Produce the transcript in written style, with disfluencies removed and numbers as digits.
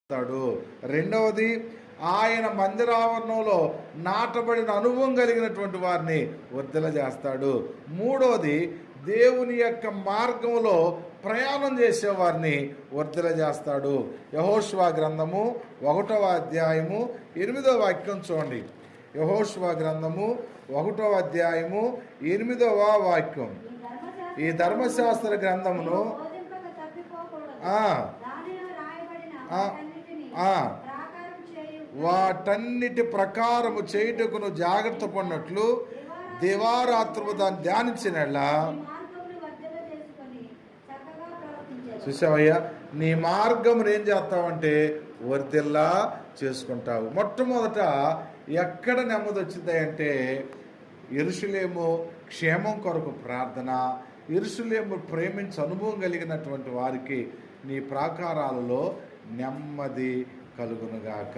చేస్తాడు. రెండవది, ఆయన మందిరావరణంలో నాటబడిన అనుభవం కలిగినటువంటి వారిని వర్ధిల్ల చేస్తాడు. మూడవది, దేవుని యొక్క మార్గంలో ప్రయాణం చేసేవారిని వర్ధిల్ల చేస్తాడు. యెహోషువ గ్రంథము 1వ అధ్యాయము 8వ వాక్యం చూడండి. యెహోషువ గ్రంథము 1వ అధ్యాయము 8వ వాక్యం. ఈ ధర్మశాస్త్ర గ్రంథమును వాటన్నిటి ప్రకారము చేయుటకును జాగ్రత్త పడినట్లు దివారాత్రము దాన్ని ధ్యానించినలా. చూసావయ్యా, నీ మార్గమును ఏం చేస్తావంటే వర్ధిల్లా చేసుకుంటావు. మొట్టమొదట ఎక్కడ నెమ్మది వచ్చిందంటే యెరూషలేము క్షేమం కొరకు ప్రార్థన. యెరూషలేము ప్రేమించి అనుభవం కలిగినటువంటి వారికి నీ ప్రాకారాలలో నెమ్మది కలుగునుగాక.